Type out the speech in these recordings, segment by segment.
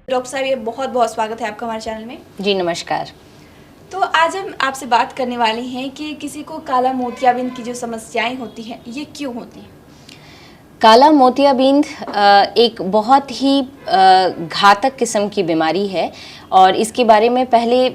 Doctor साहब, ये बहुत बहुत स्वागत है आपका हमारे चैनल में। जी नमस्कार। तो आज हम आपसे बात करने वाले हैं कि किसी को काला मोतियाबिंद की जो समस्याएं होती हैं ये क्यों होती हैं। काला मोतियाबिंद एक बहुत ही घातक किस्म की बीमारी है और इसके बारे में पहले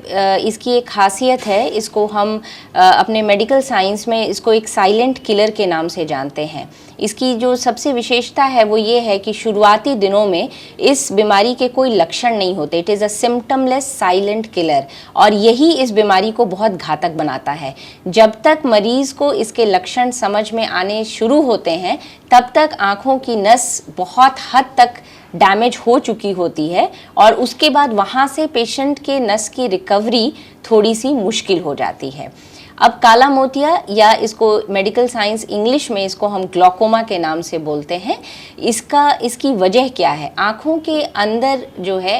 इसकी एक खासियत है। इसको हम अपने मेडिकल साइंस में इसको एक साइलेंट किलर के नाम से जानते हैं। इसकी जो सबसे विशेषता है वो ये है कि शुरुआती दिनों में इस बीमारी के कोई लक्षण नहीं होते। It is a symptomless silent killer और यही इस बीमारी को बहुत घातक बनाता है। जब तक मरीज़ को इसके लक्षण समझ में आने शुरू होते हैं तब तक आँखों की नस बहुत हद तक डैमेज हो चुकी होती है और उसके बाद वहाँ से पेशेंट के नस की रिकवरी थोड़ी सी मुश्किल हो जाती है। अब काला मोतिया या इसको मेडिकल साइंस इंग्लिश में इसको हम ग्लॉकोमा के नाम से बोलते हैं। इसकी वजह क्या है? आँखों के अंदर जो है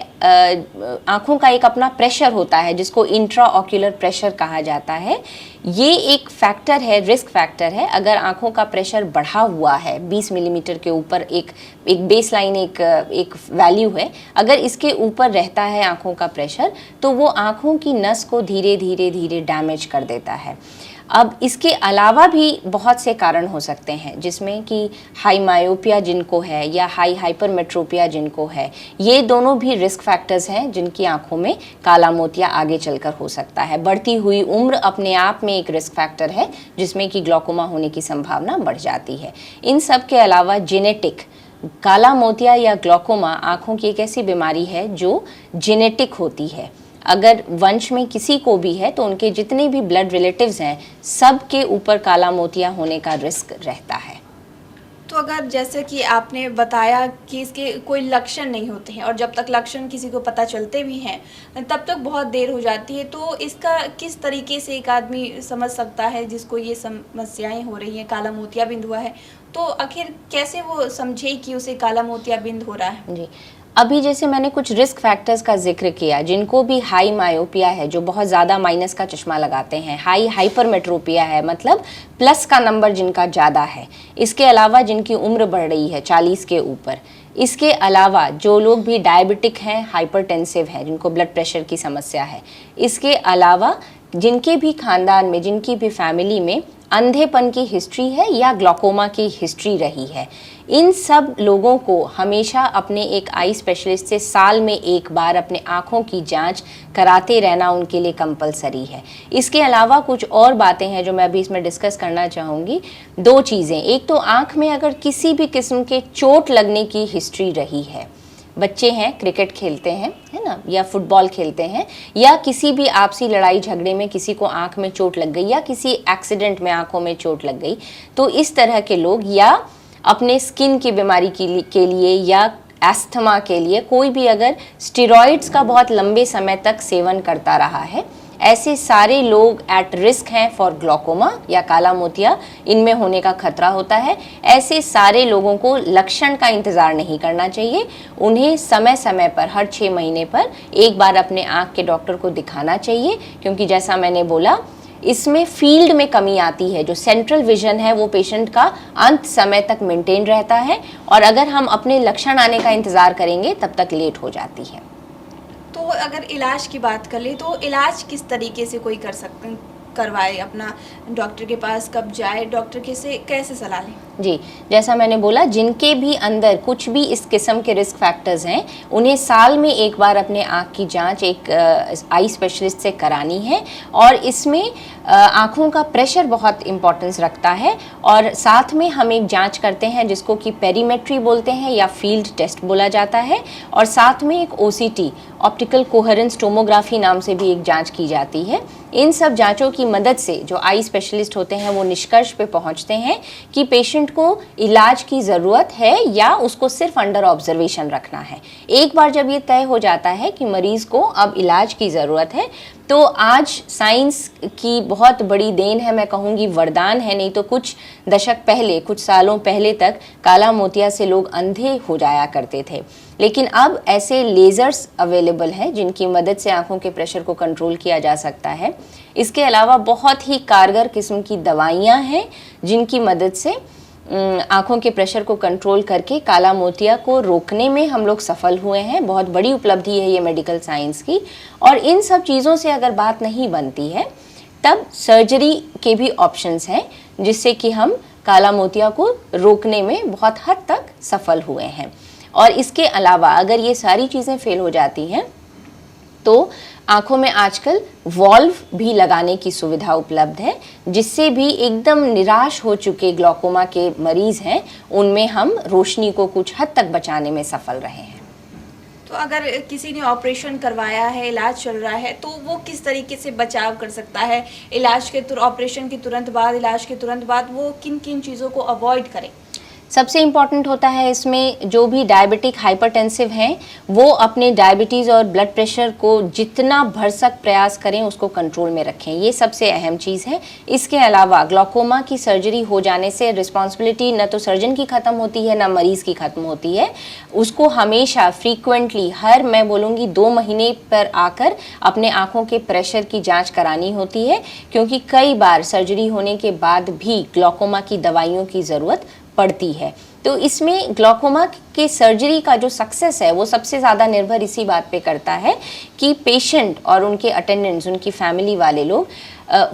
आँखों का एक अपना प्रेशर होता है जिसको इंट्रा ऑक्यूलर प्रेशर कहा जाता है। ये एक फैक्टर है, रिस्क फैक्टर है। अगर आँखों का प्रेशर बढ़ा हुआ है 20 मिलीमीटर के ऊपर, एक बेसलाइन एक वैल्यू है, अगर इसके ऊपर रहता है आँखों का प्रेशर तो वो आँखों की नस को धीरे धीरे डैमेज कर देता है। अब इसके अलावा भी बहुत से कारण हो सकते हैं जिसमें कि हाई मायोपिया जिनको है या हाई हाइपरमेट्रोपिया जिनको है, ये दोनों भी रिस्क फैक्टर्स हैं जिनकी आंखों में काला मोतिया आगे चलकर हो सकता है। बढ़ती हुई उम्र अपने आप में एक रिस्क फैक्टर है जिसमें कि ग्लॉकोमा होने की संभावना बढ़ जाती है। इन सब के अलावा जेनेटिक, काला मोतिया या ग्लॉकोमा आँखों की एक ऐसी बीमारी है जो जेनेटिक होती है। अगर वंश में किसी को भी है तो उनके जितने भी ब्लड रिलेटिव्स हैं सब के ऊपर काला मोतिया होने का रिस्क रहता है। तो अगर जैसे कि आपने बताया कि इसके कोई लक्षण नहीं होते हैं और जब तक लक्षण किसी को पता चलते भी हैं तब तक बहुत देर हो जाती है, तो इसका किस तरीके से एक आदमी समझ सकता है जिसको ये समस्याएं हो रही हैं, काला मोतियाबिंद हुआ है, तो आखिर कैसे वो समझे कि उसे काला मोतियाबिंद हो रहा है? जी, अभी जैसे मैंने कुछ रिस्क फैक्टर्स का जिक्र किया, जिनको भी हाई मायोपिया है, जो बहुत ज़्यादा माइनस का चश्मा लगाते हैं, हाई हाइपरमेट्रोपिया है मतलब प्लस का नंबर जिनका ज़्यादा है, इसके अलावा जिनकी उम्र बढ़ रही है 40 के ऊपर, इसके अलावा जो लोग भी डायबिटिक हैं, हाइपरटेंसिव हैं, जिनको ब्लड प्रेशर की समस्या है, इसके अलावा जिनके भी खानदान में, जिनकी भी फैमिली में अंधेपन की हिस्ट्री है या ग्लॉकोमा की हिस्ट्री रही है, इन सब लोगों को हमेशा अपने एक आई स्पेशलिस्ट से साल में एक बार अपने आँखों की जांच कराते रहना उनके लिए कंपलसरी है। इसके अलावा कुछ और बातें हैं जो मैं अभी इसमें डिस्कस करना चाहूँगी। दो चीज़ें, एक तो आँख में अगर किसी भी किस्म के चोट लगने की हिस्ट्री रही है, बच्चे हैं क्रिकेट खेलते हैं, है ना, या फुटबॉल खेलते हैं, या किसी भी आपसी लड़ाई झगड़े में किसी को आंख में चोट लग गई या किसी एक्सीडेंट में आंखों में चोट लग गई, तो इस तरह के लोग, या अपने स्किन की बीमारी के लिए या एस्थमा के लिए कोई भी अगर स्टेरॉइड्स का बहुत लंबे समय तक सेवन करता रहा है, ऐसे सारे लोग एट रिस्क हैं फॉर ग्लॉकोमा या काला मोतिया, इनमें होने का खतरा होता है। ऐसे सारे लोगों को लक्षण का इंतज़ार नहीं करना चाहिए, उन्हें समय समय पर हर 6 महीने पर एक बार अपने आँख के डॉक्टर को दिखाना चाहिए, क्योंकि जैसा मैंने बोला इसमें फील्ड में कमी आती है। जो सेंट्रल विजन है वो पेशेंट का अंत समय तक मेंटेन रहता है और अगर हम अपने लक्षण आने का इंतज़ार करेंगे तब तक लेट हो जाती है। तो अगर इलाज की बात कर ले तो इलाज किस तरीके से कोई करवाए, अपना डॉक्टर के पास कब जाए, डॉक्टर कैसे सलाह लें? जी, जैसा मैंने बोला, जिनके भी अंदर कुछ भी इस किस्म के रिस्क फैक्टर्स हैं उन्हें साल में एक बार अपने आँख की जांच एक आई स्पेशलिस्ट से करानी है और इसमें आँखों का प्रेशर बहुत इम्पोर्टेंस रखता है। और साथ में हम एक जांच करते हैं जिसको कि पेरीमेट्री बोलते हैं या फील्ड टेस्ट बोला जाता है, और साथ में एक OCT, ऑप्टिकल कोहेरेंस टोमोग्राफी नाम से भी एक जांच की जाती है। इन सब जांचों की मदद से जो आई स्पेशलिस्ट होते हैं वो निष्कर्ष पे पहुंचते हैं कि पेशेंट को इलाज की ज़रूरत है या उसको सिर्फ अंडर ऑब्जर्वेशन रखना है। एक बार जब ये तय हो जाता है कि मरीज़ को अब इलाज की ज़रूरत है, तो आज साइंस की बहुत बड़ी देन है, मैं कहूँगी वरदान है। नहीं तो कुछ दशक पहले, कुछ सालों पहले तक काला मोतिया से लोग अंधे हो जाया करते थे, लेकिन अब ऐसे लेज़र्स अवेलेबल हैं जिनकी मदद से आँखों के प्रेशर को कंट्रोल किया जा सकता है। इसके अलावा बहुत ही कारगर किस्म की दवाइयाँ हैं जिनकी मदद से आँखों के प्रेशर को कंट्रोल करके काला मोतिया को रोकने में हम लोग सफल हुए हैं। बहुत बड़ी उपलब्धि है ये मेडिकल साइंस की। और इन सब चीज़ों से अगर बात नहीं बनती है तब सर्जरी के भी ऑप्शंस हैं, जिससे कि हम काला मोतिया को रोकने में बहुत हद तक सफल हुए हैं। और इसके अलावा अगर ये सारी चीज़ें फेल हो जाती हैं तो आँखों में आजकल वॉल्व भी लगाने की सुविधा उपलब्ध है, जिससे भी एकदम निराश हो चुके ग्लॉकोमा के मरीज़ हैं उनमें हम रोशनी को कुछ हद तक बचाने में सफल रहे हैं। तो अगर किसी ने ऑपरेशन करवाया है, इलाज चल रहा है, तो वो किस तरीके से बचाव कर सकता है? इलाज के ऑपरेशन के तुरंत बाद, इलाज के तुरंत बाद वो किन किन चीज़ों को अवॉइड करें? सबसे इम्पॉर्टेंट होता है इसमें जो भी डायबिटिक हाइपरटेंसिव हैं वो अपने डायबिटीज़ और ब्लड प्रेशर को जितना भरसक प्रयास करें उसको कंट्रोल में रखें, ये सबसे अहम चीज़ है। इसके अलावा ग्लॉकोमा की सर्जरी हो जाने से रिस्पॉन्सिबिलिटी न तो सर्जन की ख़त्म होती है, न मरीज़ की ख़त्म होती है। उसको हमेशा फ्रीक्वेंटली मैं बोलूँगी 2 महीने पर आकर अपने आँखों के प्रेशर की जाँच करानी होती है, क्योंकि कई बार सर्जरी होने के बाद भी ग्लॉकोमा की दवाइयों की ज़रूरत पड़ती है। तो इसमें ग्लॉकोमा के सर्जरी का जो सक्सेस है वो सबसे ज़्यादा निर्भर इसी बात पे करता है कि पेशेंट और उनके अटेंडेंट्स, उनकी फैमिली वाले लोग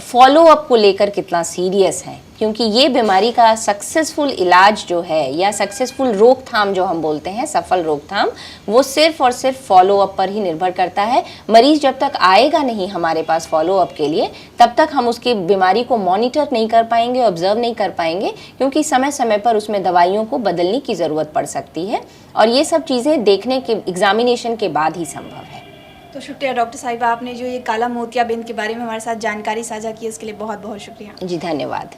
फॉलो अप को लेकर कितना सीरियस हैं, क्योंकि ये बीमारी का सक्सेसफुल इलाज जो है या सक्सेसफुल रोकथाम जो हम बोलते हैं, सफल रोकथाम, वो सिर्फ और सिर्फ फॉलो अप पर ही निर्भर करता है। मरीज़ जब तक आएगा नहीं हमारे पास फॉलो अप के लिए, तब तक हम उसकी बीमारी को मॉनिटर नहीं कर पाएंगे, ऑब्जर्व नहीं कर पाएंगे, क्योंकि समय समय पर उसमें दवाइयों को बदलने की ज़रूरत पड़ सकती है। और ये सब चीज़ें देखने के एग्जामिनेशन के बाद ही संभव है। तो शुक्रिया डॉक्टर साहिबा, आपने जो ये काला मोतियाबिंद के बारे में हमारे साथ जानकारी साझा की, इसके लिए बहुत बहुत शुक्रिया। जी धन्यवाद।